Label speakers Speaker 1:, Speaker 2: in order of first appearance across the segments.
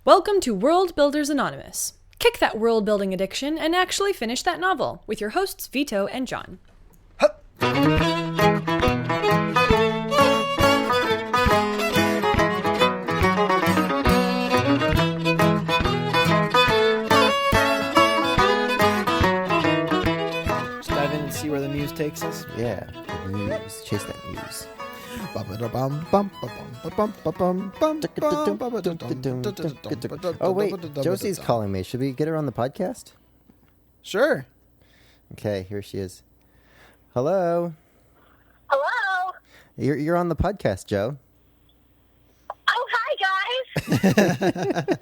Speaker 1: Welcome to World Builders Anonymous. Kick that world building addiction and actually finish that novel with your hosts Vito and John.
Speaker 2: Just dive in and see where the muse takes us.
Speaker 3: Yeah, the muse. Chase that muse. Oh, wait. Josie's calling me. Should we get her on the podcast?
Speaker 2: Sure.
Speaker 3: Okay, here she is. Hello.
Speaker 4: Hello.
Speaker 3: You're on the podcast, Joe.
Speaker 4: Oh, hi, guys.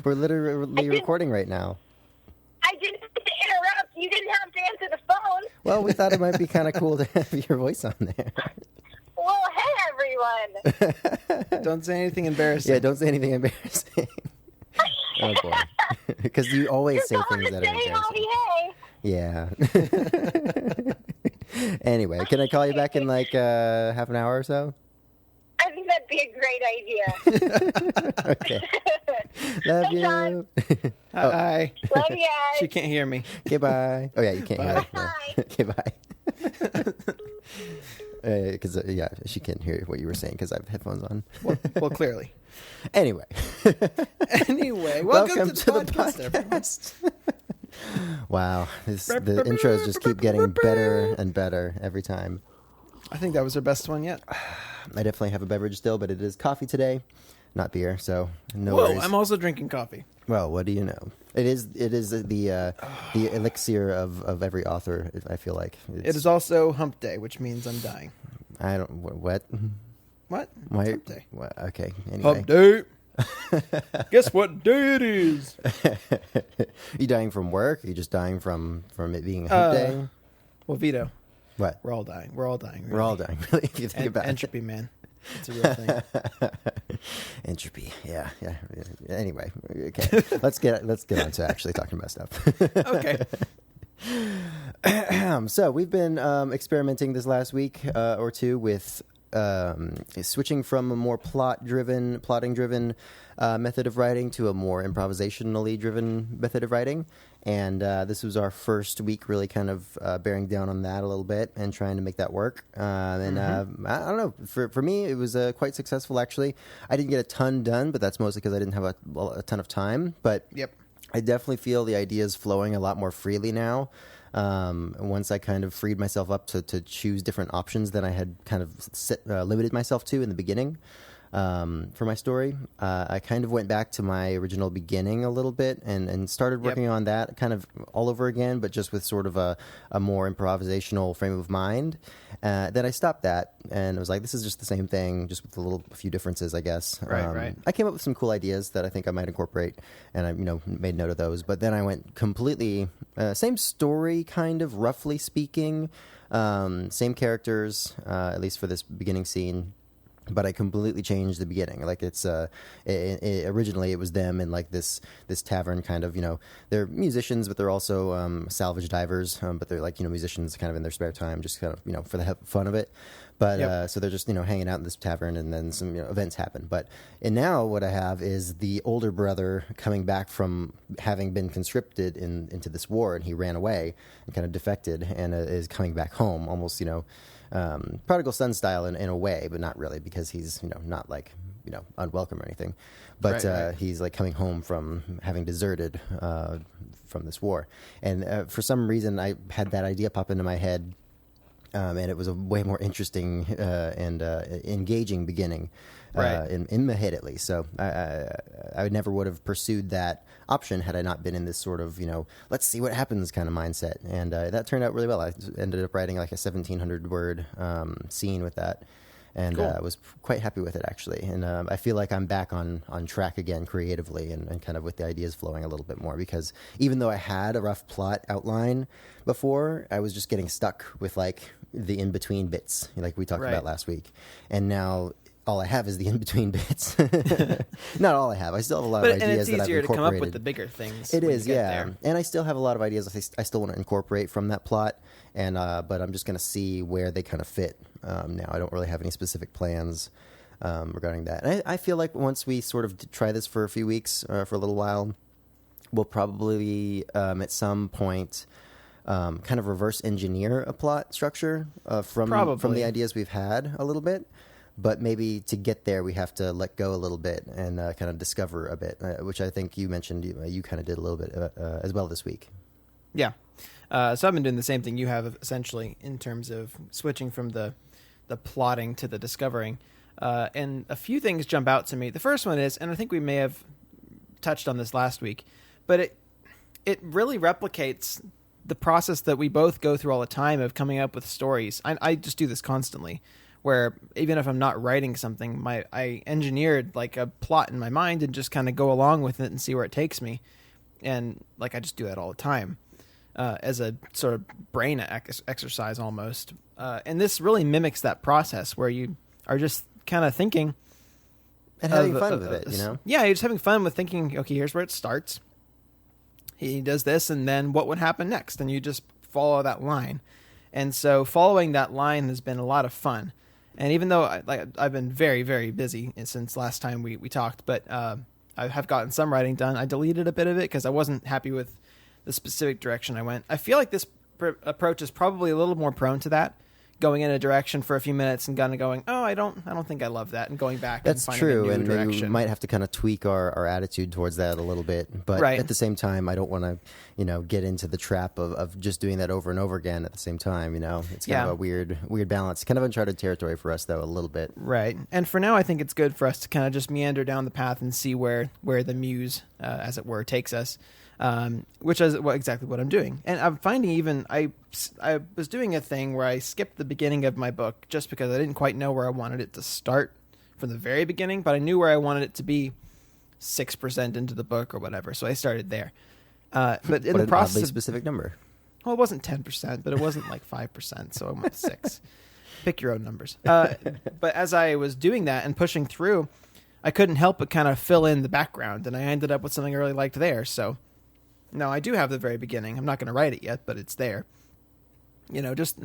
Speaker 3: We're literally recording right now.
Speaker 4: I didn't mean to interrupt. You didn't have to answer the phone.
Speaker 3: Well, we thought it might be kind of cool to have your voice on there.
Speaker 4: Well, hey, everyone.
Speaker 2: Don't say anything embarrassing.
Speaker 3: Yeah, don't say anything embarrassing. Oh, boy. Because you always say things that are embarrassing.
Speaker 4: Hey.
Speaker 3: Yeah. Anyway, can I call you back in like half an hour or so?
Speaker 4: I think that'd be a great idea.
Speaker 3: Okay. Love
Speaker 4: Hey,
Speaker 3: you.
Speaker 4: John.
Speaker 2: Hi.
Speaker 4: Love you guys.
Speaker 2: She can't hear me.
Speaker 3: Okay, bye. Oh, yeah, you can't hear it.
Speaker 4: Bye.
Speaker 3: Yeah. Okay, bye. Because, yeah, she can't hear what you were saying because I have headphones on.
Speaker 2: Well, clearly.
Speaker 3: Anyway.
Speaker 2: Anyway, welcome to the podcast.
Speaker 3: Wow. The intros just keep getting better and better every time.
Speaker 2: I think that was our best one yet.
Speaker 3: I definitely have a beverage still, but it is coffee today, not beer, so no
Speaker 2: Whoa,
Speaker 3: worries.
Speaker 2: I'm also drinking coffee.
Speaker 3: Well, what do you know? It is the elixir of every author, I feel like.
Speaker 2: It is also hump day, which means I'm dying.
Speaker 3: I don't... What?
Speaker 2: What?
Speaker 3: Why?
Speaker 2: It's hump day.
Speaker 3: What? Okay, anyway.
Speaker 2: Hump day. Guess what day it is?
Speaker 3: You dying from work? Are you just dying from it being a hump day?
Speaker 2: Well, Vito,
Speaker 3: What?
Speaker 2: we're all dying. We're all dying. Really.
Speaker 3: We're all dying, really, if you think about it.
Speaker 2: Entropy, man. It's a real thing.
Speaker 3: Entropy, yeah. Anyway, okay, let's get on to actually talking about stuff.
Speaker 2: Okay.
Speaker 3: So we've been experimenting this last week or two with switching from a more plotting-driven method of writing to a more improvisationally driven method of writing. And this was our first week really kind of bearing down on that a little bit and trying to make that work. I don't know. For me, it was quite successful, actually. I didn't get a ton done, but that's mostly because I didn't have a ton of time. But
Speaker 2: Yep.
Speaker 3: I definitely feel the ideas flowing a lot more freely now. Once I kind of freed myself up to choose different options than I had kind of limited myself to in the beginning for my story, I kind of went back to my original beginning a little bit and started working on that kind of all over again, but just with sort of a more improvisational frame of mind. Then I stopped that and I was like, this is just the same thing, just with a few differences, I guess.
Speaker 2: Right.
Speaker 3: I came up with some cool ideas that I think I might incorporate, and I made note of those. But then I went completely same story, kind of roughly speaking, same characters, at least for this beginning scene. But I completely changed the beginning. Like it's originally it was them in like this tavern kind of, they're musicians, but they're also salvage divers. But they're like, musicians kind of in their spare time, just kind of, for the fun of it. But so they're just, hanging out in this tavern, and then some events happen. And now what I have is the older brother coming back from having been conscripted into this war, and he ran away and kind of defected and is coming back home almost, prodigal son style in a way, but not really, because he's not like unwelcome or anything, but
Speaker 2: right.
Speaker 3: He's like coming home from having deserted from this war, and for some reason I had that idea pop into my head, and it was a way more interesting and engaging beginning. In my head, at least. So I never would have pursued that option had I not been in this sort of, let's see what happens kind of mindset. And that turned out really well. I ended up writing like a 1,700 word scene with that. And
Speaker 2: cool.
Speaker 3: I was quite happy with it, actually. And I feel like I'm back on track again creatively and kind of with the ideas flowing a little bit more. Because even though I had a rough plot outline before, I was just getting stuck with like the in-between bits, like we talked about last week. And now all I have is the in-between bits. Not all I have. I still have a lot of ideas that I've incorporated.
Speaker 2: And it's easier to come up with the bigger things.
Speaker 3: It is, yeah.
Speaker 2: There.
Speaker 3: And I still have a lot of ideas I still want to incorporate from that plot. And but I'm just going to see where they kind of fit now. I don't really have any specific plans regarding that. And I feel like once we sort of try this for a few weeks, for a little while, we'll probably at some point kind of reverse engineer a plot structure from the ideas we've had a little bit. But maybe to get there, we have to let go a little bit and kind of discover a bit, which I think you mentioned you kind of did a little bit as well this week.
Speaker 5: Yeah. So I've been doing the same thing you have, essentially, in terms of switching from the plotting to the discovering. And a few things jump out to me. The first one is, and I think we may have touched on this last week, but it really replicates the process that we both go through all the time of coming up with stories. I just do this constantly, where even if I'm not writing something, I engineered like a plot in my mind and just kind of go along with it and see where it takes me. And like I just do that all the time as a sort of brain exercise almost. And this really mimics that process where you are just kind of thinking.
Speaker 3: And having fun with it, you know?
Speaker 5: Yeah, you're just having fun with thinking, okay, here's where it starts. He does this, and then what would happen next? And you just follow that line. And so following that line has been a lot of fun. And even though I've been very, very busy since last time we talked, but I have gotten some writing done. I deleted a bit of it because I wasn't happy with the specific direction I went. I feel like this approach is probably a little more prone to that, going in a direction for a few minutes and kind of going, oh, I don't think I love that, and going back.
Speaker 3: That's
Speaker 5: and finding
Speaker 3: true,
Speaker 5: a new
Speaker 3: and
Speaker 5: direction.
Speaker 3: we might have to kind of tweak our attitude towards that a little bit. But at the same time, I don't want to, get into the trap of just doing that over and over again at the same time. It's kind of a weird balance. Kind of uncharted territory for us, though, a little bit.
Speaker 5: Right, and for now, I think it's good for us to kind of just meander down the path and see where the muse, as it were, takes us. Which is exactly what I'm doing. And I'm finding even, I was doing a thing where I skipped the beginning of my book just because I didn't quite know where I wanted it to start from the very beginning, but I knew where I wanted it to be 6% into the book or whatever. So I started there. But in the process,
Speaker 3: oddly specific number.
Speaker 5: Well, it wasn't 10%, but it wasn't like 5%. So I went 6. Pick your own numbers. But as I was doing that and pushing through, I couldn't help but kind of fill in the background, and I ended up with something I really liked there. So now, I do have the very beginning. I'm not going to write it yet, but it's there. Just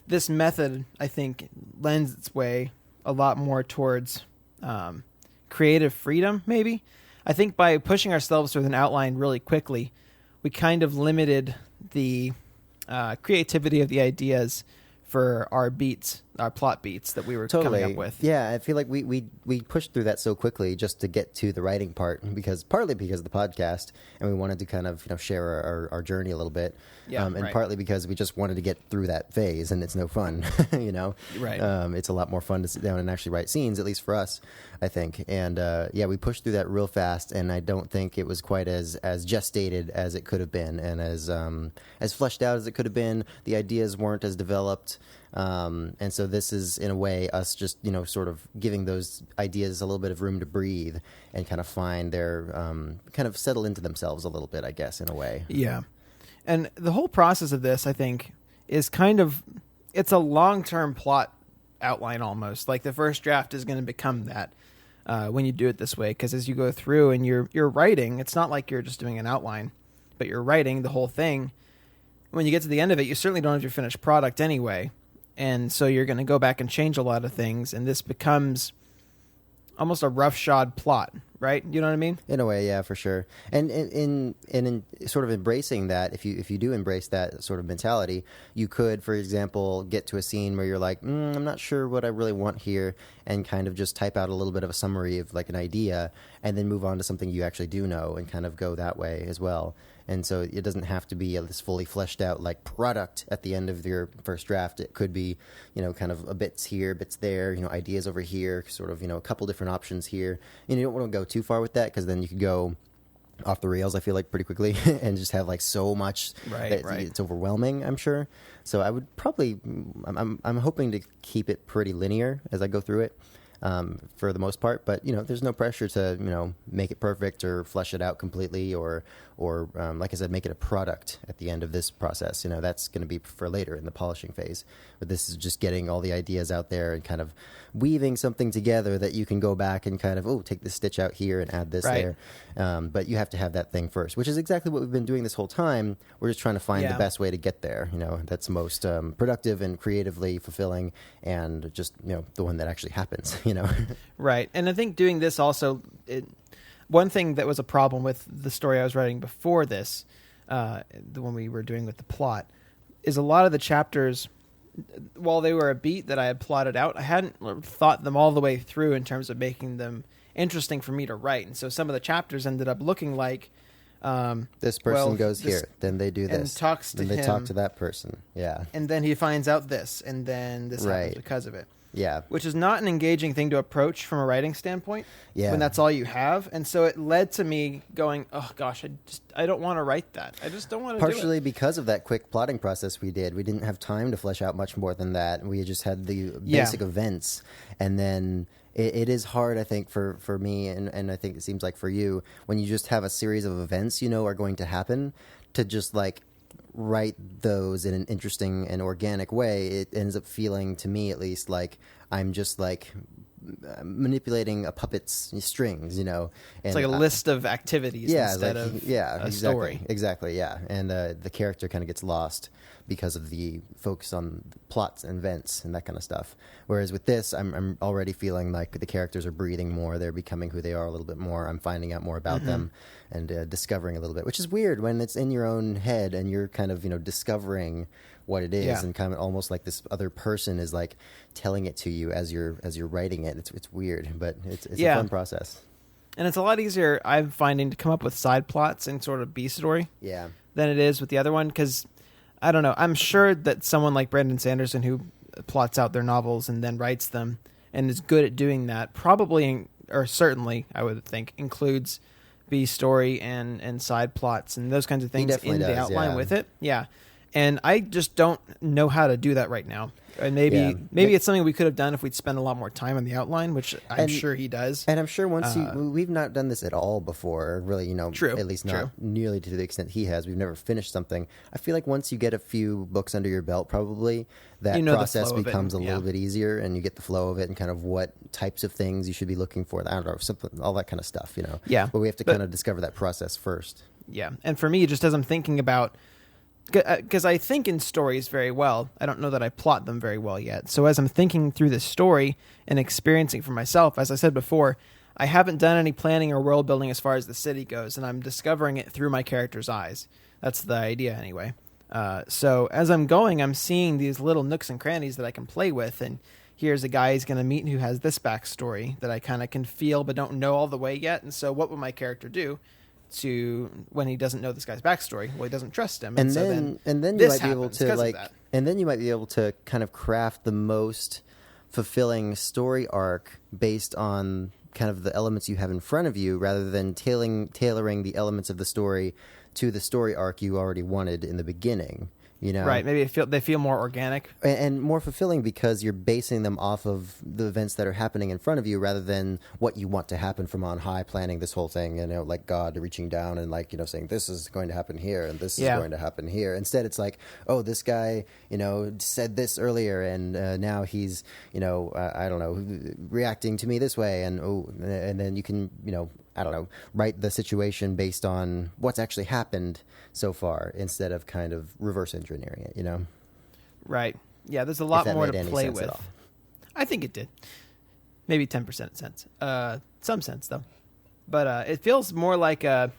Speaker 5: this method, I think, lends its way a lot more towards creative freedom, maybe. I think by pushing ourselves with an outline really quickly, we kind of limited the creativity of the ideas for our plot beats that we were coming up with.
Speaker 3: Yeah, I feel like we pushed through that so quickly just to get to the writing part, partly because of the podcast, and we wanted to kind of share our journey a little bit, and partly because we just wanted to get through that phase, and it's no fun,
Speaker 5: Right.
Speaker 3: It's a lot more fun to sit down and actually write scenes, at least for us, I think. And we pushed through that real fast, and I don't think it was quite as gestated as it could have been, and as fleshed out as it could have been. The ideas weren't as developed. And so this is, in a way, us just, sort of giving those ideas a little bit of room to breathe and kind of find their, kind of settle into themselves a little bit, I guess, in a way.
Speaker 5: Yeah. And the whole process of this, I think, is kind of, it's a long-term plot outline almost. Like the first draft is going to become that when you do it this way. Because as you go through and you're writing, it's not like you're just doing an outline, but you're writing the whole thing. When you get to the end of it, you certainly don't have your finished product anyway. And so you're going to go back and change a lot of things, and this becomes almost a roughshod plot, right? You know what I mean?
Speaker 3: In a way, yeah, for sure. And in sort of embracing that, if you do embrace that sort of mentality, you could, for example, get to a scene where you're like, I'm not sure what I really want here, and kind of just type out a little bit of a summary of like an idea, and then move on to something you actually do know, and kind of go that way as well. And so it doesn't have to be this fully fleshed out like product at the end of your first draft. It could be, kind of a bits here, bits there, ideas over here, sort of, a couple different options here. And you don't want to go too far with that, because then you could go off the rails, I feel like, pretty quickly and just have like so much that it's overwhelming, I'm sure. So I would probably, I'm hoping to keep it pretty linear as I go through it. For the most part, but there's no pressure to make it perfect or flesh it out completely, or like I said, make it a product at the end of this process. That's going to be for later in the polishing phase. But this is just getting all the ideas out there and kind of weaving something together that you can go back and kind of take this stitch out here and add this there. But you have to have that thing first, which is exactly what we've been doing this whole time. We're just trying to find the best way to get there. That's most productive and creatively fulfilling, and just the one that actually happens. you know.
Speaker 5: Right. And I think doing this also, one thing that was a problem with the story I was writing before this, the one we were doing with the plot, is a lot of the chapters, while they were a beat that I had plotted out, I hadn't thought them all the way through in terms of making them interesting for me to write. And so some of the chapters ended up looking like,
Speaker 3: this person goes here, then they do this,
Speaker 5: and talks to
Speaker 3: then they
Speaker 5: him,
Speaker 3: talk to that person. Yeah.
Speaker 5: and then he finds out this, and then this happens
Speaker 3: Right.
Speaker 5: because of it.
Speaker 3: Yeah.
Speaker 5: Which is not an engaging thing to approach from a writing standpoint.
Speaker 3: Yeah.
Speaker 5: When that's all you have. And so it led to me going, oh gosh, I don't want to write that. I just don't want to do it.
Speaker 3: Partially because of that quick plotting process we did. We didn't have time to flesh out much more than that. We just had the basic events. And then it is hard, I think, for me, and I think it seems like for you, when you just have a series of events you know are going to happen, to just like write those in an interesting and organic way. It ends up feeling, to me at least, like I'm just like manipulating a puppet's strings, you know. And
Speaker 5: It's like a list of activities instead of a story.
Speaker 3: Exactly, yeah. And the character kind of gets lost because of the focus on plots and events and that kind of stuff. Whereas with this, I'm already feeling like the characters are breathing more. They're becoming who they are a little bit more. I'm finding out more about them and discovering a little bit, which is weird when it's in your own head and you're kind of, you know, discovering what it is and kind of almost like this other person is like telling it to you as you're writing it. It's weird, but it's a fun process. And
Speaker 5: it's a lot easier, I'm finding, to come up with side plots and sort of B story than it is with the other one, because I don't know. I'm sure that someone like Brandon Sanderson, who plots out their novels and then writes them and is good at doing that, probably, or certainly, I would think, includes B story and side plots and those kinds of things in the outline with it. Yeah. And I just don't know how to do that right now. And maybe it's something we could have done if we'd spent a lot more time on the outline, which I'm sure he does.
Speaker 3: And I'm sure once we've not done this at all before, really, you know, at least not nearly to the extent he has. We've never finished something. I feel like once you get a few books under your belt, probably that process becomes a little bit easier, and you get the flow of it and kind of what types of things you should be looking for. I don't know, something, all that kind of stuff, you know.
Speaker 5: Yeah.
Speaker 3: But we have to kind of discover that process first.
Speaker 5: Yeah. And for me, just as I'm thinking about, because I think in stories very well. I don't know that I plot them very well yet. So as I'm thinking through this story and experiencing for myself, as I said before, I haven't done any planning or world building as far as the city goes, and I'm discovering it through my character's eyes. That's the idea anyway. So as I'm going, I'm seeing these little nooks and crannies that I can play with, and here's a guy he's going to meet who has this backstory that I kind of can feel but don't know all the way yet. And so what would my character do to when he doesn't know this guy's backstory? Well, he doesn't trust him, and then you might be able to and then you might be able to kind of craft the most fulfilling story arc based on kind of the elements you have in front of you, rather than tailoring the elements of the story to the story arc you already wanted in the beginning. You know? Right, maybe they feel more organic.
Speaker 3: And more fulfilling because you're basing them off of the events that are happening in front of you, rather than what you want to happen from on high, planning this whole thing, you know, like God reaching down and, like, you know, saying this is going to happen here and this is going to happen here. Instead, it's like, oh, this guy, you know, said this earlier and now he's, you know, I don't know, reacting to me this way. And then you can, you know, I don't know, write the situation based on what's actually happened so far, instead of kind of reverse engineering it, you know?
Speaker 5: Right. Yeah, there's a lot more to play with. I think it did. Maybe 10% sense. Some sense, though. But it feels more like a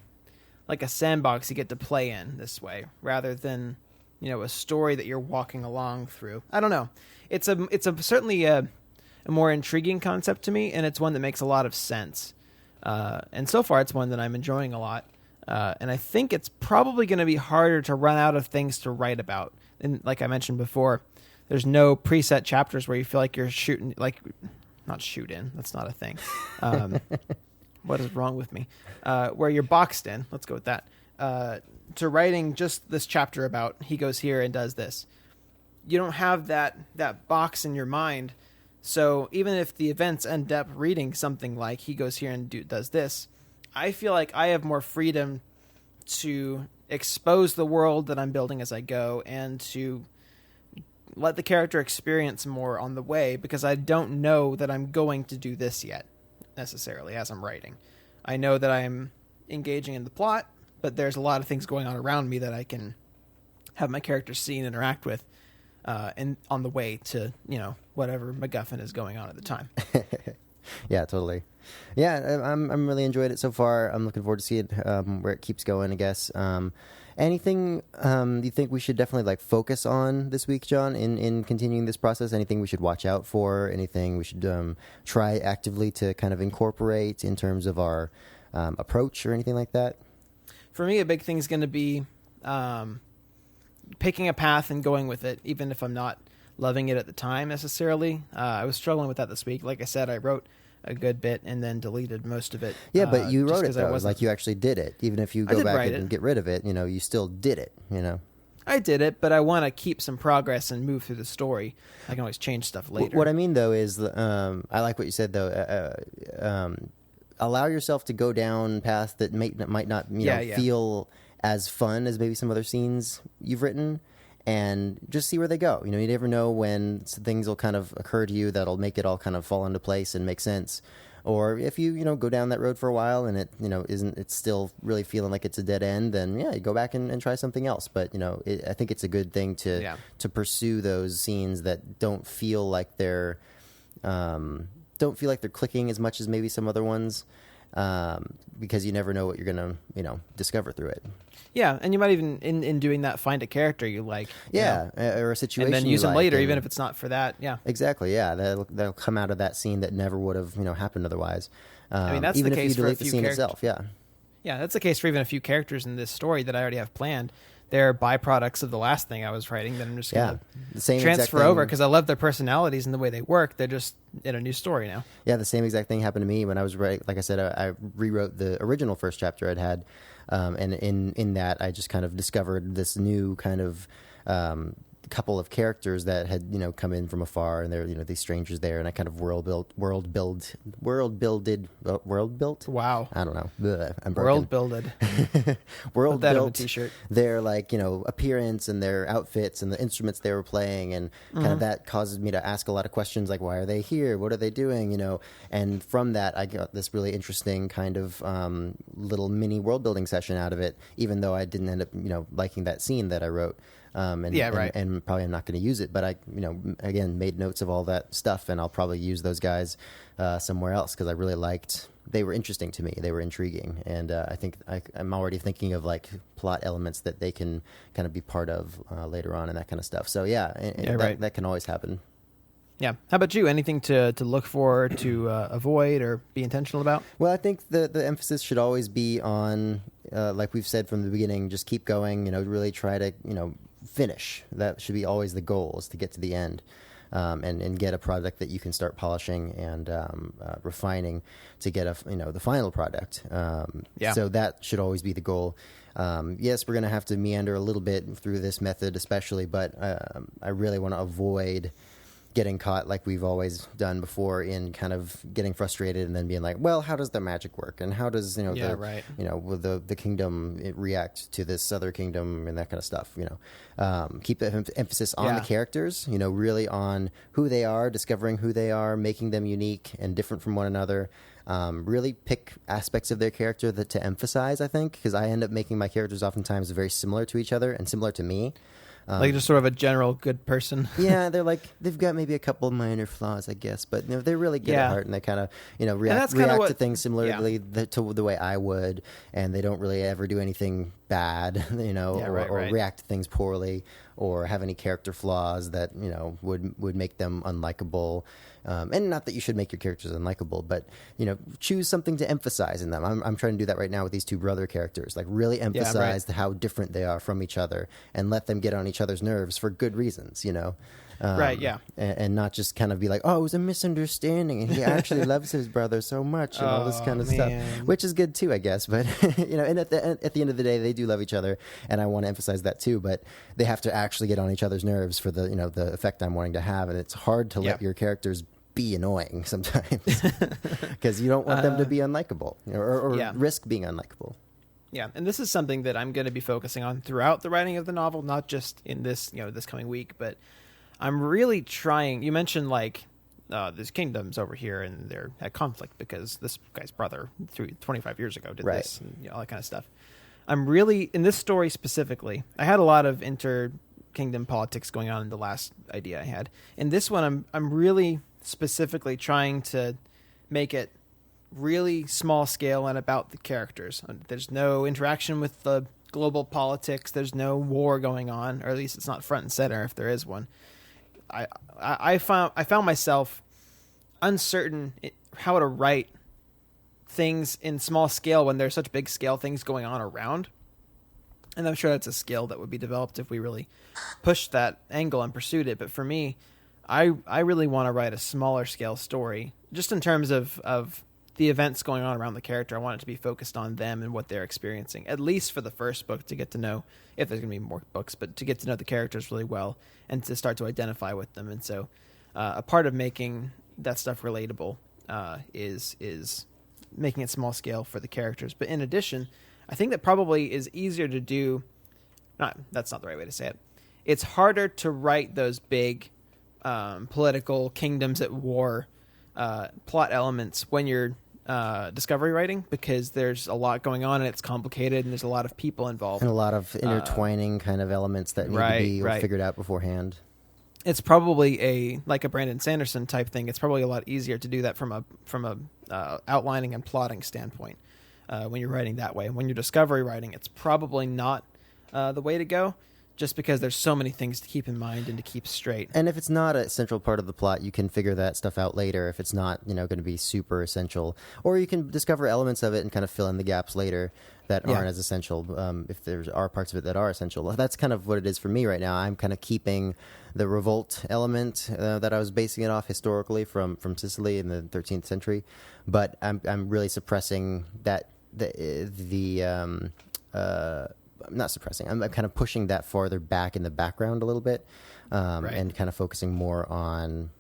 Speaker 5: sandbox you get to play in this way, rather than, you know, a story that you're walking along through. I don't know. It's certainly a more intriguing concept to me, and it's one that makes a lot of sense. And so far, it's one that I'm enjoying a lot. And I think it's probably going to be harder to run out of things to write about. And like I mentioned before, there's no preset chapters where you feel like you're shooting, like, not shoot in. That's not a thing. What is wrong with me? Where you're boxed in. Let's go with that. To writing just this chapter about he goes here and does this. You don't have that box in your mind. So even if the events end up reading something like he goes here and does this, I feel like I have more freedom to expose the world that I'm building as I go, and to let the character experience more on the way, because I don't know that I'm going to do this yet, necessarily, as I'm writing. I know that I'm engaging in the plot, but there's a lot of things going on around me that I can have my character see and interact with. and on the way to whatever MacGuffin is going on at the time.
Speaker 3: Yeah, totally. Yeah, I'm really enjoyed it so far. I'm looking forward to see it where it keeps going, I guess. Anything you think we should definitely like focus on this week, John, in continuing this process? Anything we should watch out for? Anything we should try actively to kind of incorporate in terms of our approach or anything like that?
Speaker 5: For me, a big thing is going to be picking a path and going with it, even if I'm not loving it at the time necessarily. I was struggling with that this week. Like I said, I wrote a good bit and then deleted most of it.
Speaker 3: Yeah, but you wrote it, though.
Speaker 5: Like
Speaker 3: Like you actually did it. Even if you go back and get rid of it, you still did it,
Speaker 5: I did it, but I want to keep some progress and move through the story. I can always change stuff later.
Speaker 3: What I mean, though, is I like what you said, though. Allow yourself to go down paths that might not feel as fun as maybe some other scenes you've written, and just see where they go. You never know when things will kind of occur to you that'll make it all kind of fall into place and make sense. Or if you go down that road for a while and it it's still really feeling like it's a dead end, then you go back and try something else. But I think it's a good thing to pursue those scenes that don't feel like they're clicking as much as maybe some other ones, because you never know what you're gonna discover through it.
Speaker 5: Yeah, and you might even in doing that find a character you like.
Speaker 3: Or a situation,
Speaker 5: and then use them later, even if it's not for that. Yeah,
Speaker 3: exactly. Yeah, that'll come out of that scene that never would have happened otherwise.
Speaker 5: That's
Speaker 3: even
Speaker 5: the case
Speaker 3: if you
Speaker 5: for a
Speaker 3: delete the
Speaker 5: few
Speaker 3: scene
Speaker 5: characters.
Speaker 3: itself. Yeah.
Speaker 5: Yeah, that's the case for even a few characters in this story that I already have planned. They're byproducts of the last thing I was writing that I'm just going to transfer over because I love their personalities and the way they work. They're just in a new story now. Yeah,
Speaker 3: the same exact thing happened to me when I was writing. Like I said, I rewrote the original first chapter I'd had, and in that I just kind of discovered this new kind of couple of characters that had come in from afar, and they're these strangers there, and I kind of world built.
Speaker 5: Wow,
Speaker 3: I don't know. Blech, I'm broken.
Speaker 5: World builded.
Speaker 3: World
Speaker 5: Put that
Speaker 3: built
Speaker 5: on a t-shirt.
Speaker 3: Their appearance and their outfits and the instruments they were playing, and kind of that causes me to ask a lot of questions like, why are they here? What are they doing? And from that I got this really interesting kind of little mini world building session out of it, even though I didn't end up liking that scene that I wrote. And probably I'm not going to use it, but I, again, made notes of all that stuff, and I'll probably use those guys somewhere else because I really liked. They were interesting to me. They were intriguing, and I think I'm already thinking of like plot elements that they can kind of be part of later on and that kind of stuff. So that can always happen.
Speaker 5: Yeah. How about you? Anything to look for, to avoid, or be intentional about?
Speaker 3: Well, I think the emphasis should always be on, like we've said from the beginning, just keep going. Really try to finish. That should be always the goal, is to get to the end, and get a product that you can start polishing and refining to get the final product. So that should always be the goal. Yes, we're going to have to meander a little bit through this method, especially, but I really want to avoid getting caught like we've always done before in kind of getting frustrated and then being like, well, how does the magic work, and how does the kingdom react to this other kingdom and that kind of stuff. Keep the emphasis on the characters, really on who they are, discovering who they are, making them unique and different from one another. Really pick aspects of their character to emphasize, I think, because I end up making my characters oftentimes very similar to each other and similar to me.
Speaker 5: Like just sort of a general good person.
Speaker 3: Yeah, they've got maybe a couple minor flaws, I guess, but they're really good at heart, and they kind of react to things similarly to the way I would, and they don't really ever do anything bad, or react to things poorly, or have any character flaws that would make them unlikable. And not that you should make your characters unlikable, but choose something to emphasize in them. I'm trying to do that right now with these two brother characters, like really emphasize how different they are from each other, and let them get on each other's nerves for good reasons. And not just kind of be like, oh, it was a misunderstanding, and he actually loves his brother so much, and all this kind of stuff, which is good too, I guess. But and at the end of the day, they do love each other, and I want to emphasize that too. But they have to actually get on each other's nerves for the the effect I'm wanting to have, and it's hard to let your characters be annoying sometimes because you don't want them to be unlikable or risk being unlikable.
Speaker 5: Yeah, and this is something that I'm going to be focusing on throughout the writing of the novel, not just in this this coming week, but I'm really trying. You mentioned there's kingdoms over here, and they're at conflict because this guy's brother 25 years ago did this, and all that kind of stuff. I'm really, in this story specifically, I had a lot of kingdom politics going on in the last idea I had. In this one, I'm really specifically trying to make it really small scale and about the characters. There's no interaction with the global politics. There's no war going on, or at least it's not front and center if there is one. I found myself uncertain how to write things in small scale when there's such big scale things going on around. And I'm sure that's a skill that would be developed if we really pushed that angle and pursued it. But for me, I really want to write a smaller scale story, just in terms of the events going on around the character. I want it to be focused on them and what they're experiencing, at least for the first book, to get to know, if there's going to be more books, but to get to know the characters really well and to start to identify with them. And so a part of making that stuff relatable is making it small scale for the characters. But in addition, I think that probably is easier to do. That's not the right way to say it. It's harder to write those big political kingdoms at war plot elements when you're discovery writing, because there's a lot going on and it's complicated and there's a lot of people involved. And
Speaker 3: a lot of intertwining kind of elements that need to be figured out beforehand.
Speaker 5: It's probably like a Brandon Sanderson type thing. It's probably a lot easier to do that from a outlining and plotting standpoint when you're writing that way. When you're discovery writing, it's probably not the way to go, just because there's so many things to keep in mind and to keep straight.
Speaker 3: And if it's not a central part of the plot, you can figure that stuff out later if it's not, going to be super essential. Or you can discover elements of it and kind of fill in the gaps later that aren't as essential, if there are parts of it that are essential. That's kind of what it is for me right now. I'm kind of keeping the revolt element that I was basing it off historically from Sicily in the 13th century, but I'm really suppressing that not suppressing. I'm kind of pushing that farther back in the background a little bit, and kind of focusing more on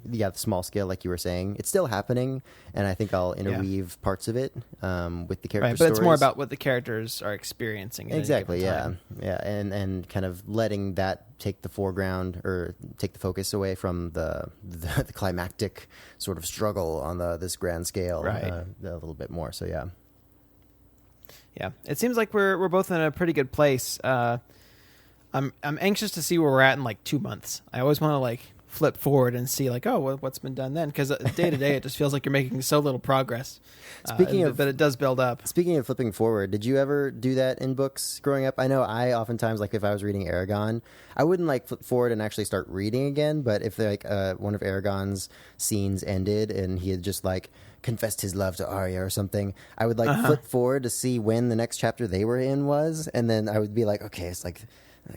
Speaker 3: the small scale, like you were saying. It's still happening, and I think I'll interweave parts of it with the character
Speaker 5: but
Speaker 3: stories.
Speaker 5: It's more about what the characters are experiencing.
Speaker 3: Exactly, yeah, and kind of letting that take the foreground or take the focus away from the climactic sort of struggle on this grand scale a little bit more. So yeah.
Speaker 5: Yeah, it seems like we're both in a pretty good place. I'm anxious to see where we're at in like 2 months. I always want to flip forward and see what's been done then, because day to day it just feels like you're making so little progress. But it does build up.
Speaker 3: Speaking of flipping forward, did you ever do that in books growing up? I know I oftentimes, if I was reading Aragon, I wouldn't flip forward and actually start reading again. But if one of Aragon's scenes ended and he had just confessed his love to Arya or something, I would flip forward to see when the next chapter they were in was, and then I would be like, okay, it's like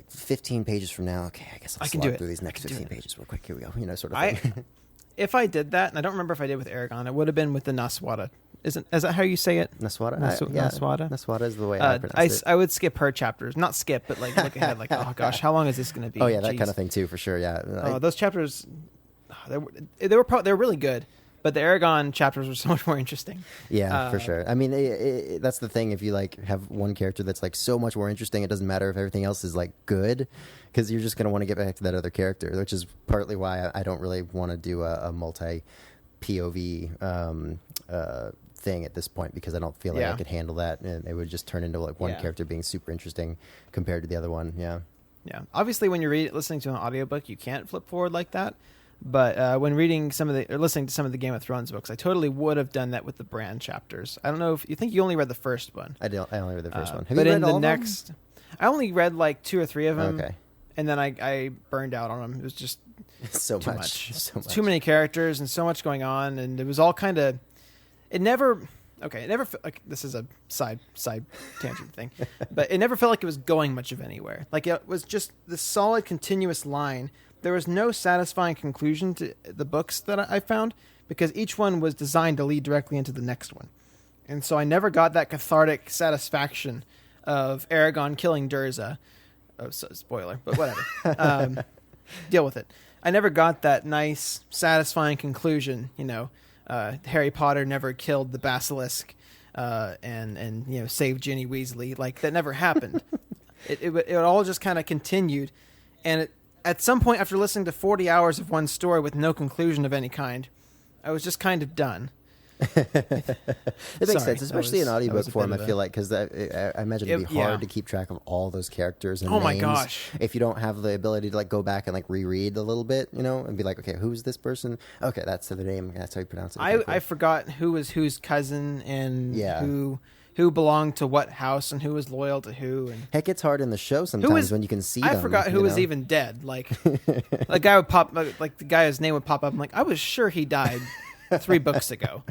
Speaker 3: 15 pages from now. Okay, I guess I'll slog through these next 15 pages real quick. Here we go, sort of thing.
Speaker 5: If I did that, and I don't remember if I did with Aragon, it would have been with the Naswada. Is that how you say it?
Speaker 3: Naswada?
Speaker 5: Naswada?
Speaker 3: Naswada is the way I pronounce it.
Speaker 5: I would skip her chapters. Not skip, but look ahead, oh gosh, how long is this going to be?
Speaker 3: Oh yeah, that kind of thing too, for sure, yeah.
Speaker 5: Those chapters, they were really good. But the Aragon chapters were so much more interesting.
Speaker 3: Yeah, for sure. I mean, that's the thing. If you have one character that's so much more interesting, it doesn't matter if everything else is good, because you're just going to want to get back to that other character, which is partly why I don't really want to do a multi POV thing at this point, because I don't feel like I could handle that, and it would just turn into one character being super interesting compared to the other one. Yeah.
Speaker 5: Yeah. Obviously, when you're listening to an audiobook, you can't flip forward like that. But when listening to some of the Game of Thrones books, I totally would have done that with the Bran chapters. I don't know if you think you only read the first one.
Speaker 3: I only read the first one. Have
Speaker 5: but
Speaker 3: you read
Speaker 5: in
Speaker 3: all
Speaker 5: the
Speaker 3: of
Speaker 5: next,
Speaker 3: them?
Speaker 5: I only read 2 or 3 of them.
Speaker 3: Okay.
Speaker 5: And then I burned out on them. It was just
Speaker 3: so
Speaker 5: too
Speaker 3: much.
Speaker 5: Too many characters and so much going on, and it was all kind of. It never this is a side tangent thing, but it never felt like it was going much of anywhere. It was just the solid continuous line. There was no satisfying conclusion to the books that I found, because each one was designed to lead directly into the next one. And so I never got that cathartic satisfaction of Aragon killing Durza. Oh, spoiler, but whatever. Deal with it. I never got that nice, satisfying conclusion. Harry Potter never killed the basilisk and saved Ginny Weasley. That never happened. It all just kind of continued. And at some point, after listening to 40 hours of one story with no conclusion of any kind, I was just kind of done.
Speaker 3: It makes
Speaker 5: Sorry,
Speaker 3: sense, especially in
Speaker 5: that
Speaker 3: audiobook
Speaker 5: was a
Speaker 3: form.
Speaker 5: bit
Speaker 3: I
Speaker 5: of
Speaker 3: feel
Speaker 5: a-
Speaker 3: like because I imagine it'd be
Speaker 5: Yeah.
Speaker 3: hard to keep track of all those characters and
Speaker 5: Oh my
Speaker 3: names
Speaker 5: gosh.
Speaker 3: if you don't have the ability to like go back and like reread a little bit, you know, and be like, okay, who's this person? Okay, that's the name. That's how you pronounce it. Okay, cool.
Speaker 5: I forgot who was whose cousin and
Speaker 3: Yeah.
Speaker 5: who belonged to what house and who was loyal to who. And
Speaker 3: Heck, it's hard in the show sometimes when you can see them.
Speaker 5: I forgot who
Speaker 3: you
Speaker 5: was
Speaker 3: know?
Speaker 5: even dead. Like the guy would pop, like the guy's name would pop up. I'm like, I was sure he died 3 books ago.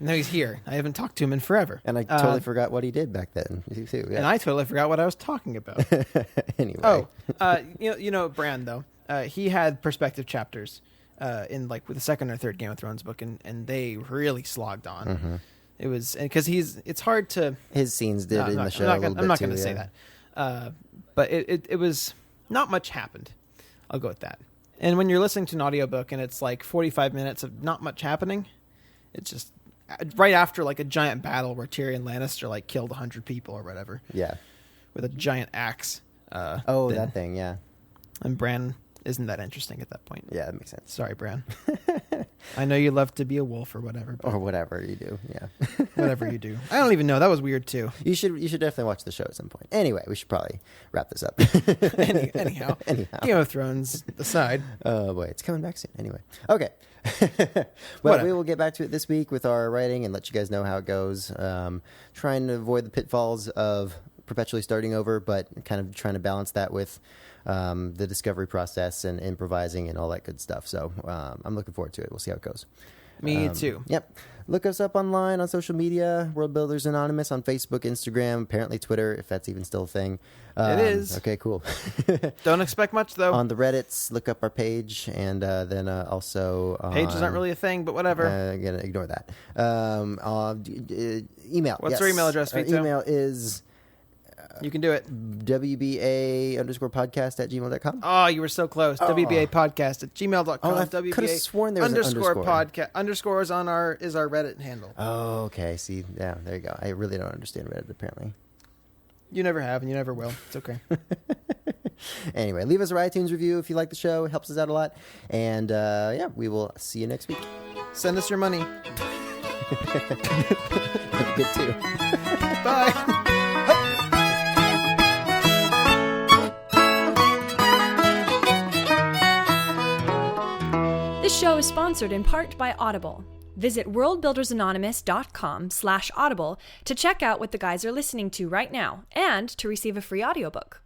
Speaker 5: Now he's here. I haven't talked to him in forever.
Speaker 3: And I totally forgot what he did back then too. Yeah.
Speaker 5: And I totally forgot what I was talking about.
Speaker 3: Anyway.
Speaker 5: You know, Bran though. He had perspective chapters in like with the second or third Game of Thrones book, and they really slogged on.
Speaker 3: Mm-hmm.
Speaker 5: It was because it's hard to.
Speaker 3: His scenes did
Speaker 5: No,
Speaker 3: in
Speaker 5: I'm
Speaker 3: the
Speaker 5: not-
Speaker 3: show
Speaker 5: I'm not
Speaker 3: a little
Speaker 5: gonna,
Speaker 3: bit
Speaker 5: I'm not
Speaker 3: too,
Speaker 5: going to say
Speaker 3: yeah.
Speaker 5: that. But it was not much happened. I'll go with that. And when you're listening to an audiobook and it's like 45 minutes of not much happening, it's just right after like a giant battle where Tyrion Lannister like killed 100 people or whatever
Speaker 3: Yeah.
Speaker 5: with a giant axe.
Speaker 3: Oh,
Speaker 5: then-
Speaker 3: that thing. Yeah.
Speaker 5: And Bran isn't that interesting at that point.
Speaker 3: Yeah, that makes sense.
Speaker 5: Sorry, Bran. I know you love to be a wolf or whatever, but
Speaker 3: Or whatever you do. Yeah.
Speaker 5: whatever you do. I don't even know. That was weird too.
Speaker 3: You should definitely watch the show at some point. Anyway, we should probably wrap this up.
Speaker 5: Anyhow, Game of Thrones aside.
Speaker 3: Oh boy, it's coming back soon. Anyway, okay. Well,
Speaker 5: Whatever.
Speaker 3: we will get back to it this week with our writing and let you guys know how it goes. Trying to avoid the pitfalls of perpetually starting over, but kind of trying to balance that with the discovery process and improvising and all that good stuff. So I'm looking forward to it. We'll see how it goes.
Speaker 5: Me too.
Speaker 3: Yep. Look us up online on social media, World Builders Anonymous on Facebook, Instagram, apparently Twitter, if that's even still a thing.
Speaker 5: It is.
Speaker 3: Okay, cool.
Speaker 5: Don't expect much though.
Speaker 3: On the Reddits, look up our page, and then also on,
Speaker 5: Pages aren't really a thing, but whatever.
Speaker 3: Again, ignore that. Email.
Speaker 5: What's our email address,
Speaker 3: Our
Speaker 5: Vito?
Speaker 3: email is
Speaker 5: You can do it.
Speaker 3: wba_podcast@gmail.com.
Speaker 5: Oh, you were so close. WBA podcast at gmail.com.
Speaker 3: Oh, I could've sworn there was an underscore.
Speaker 5: podcast. Underscores on is our Reddit handle.
Speaker 3: Oh, okay. See, yeah, there you go. I really don't understand Reddit, apparently.
Speaker 5: You never have, and you never will. It's okay.
Speaker 3: Anyway, leave us an iTunes review if you like the show. It helps us out a lot. And yeah, we will see you next week.
Speaker 5: Send us your money.
Speaker 3: Have a good too.
Speaker 5: Bye.
Speaker 1: This show is sponsored in part by Audible. Visit worldbuildersanonymous.com/audible to check out what the guys are listening to right now and to receive a free audiobook.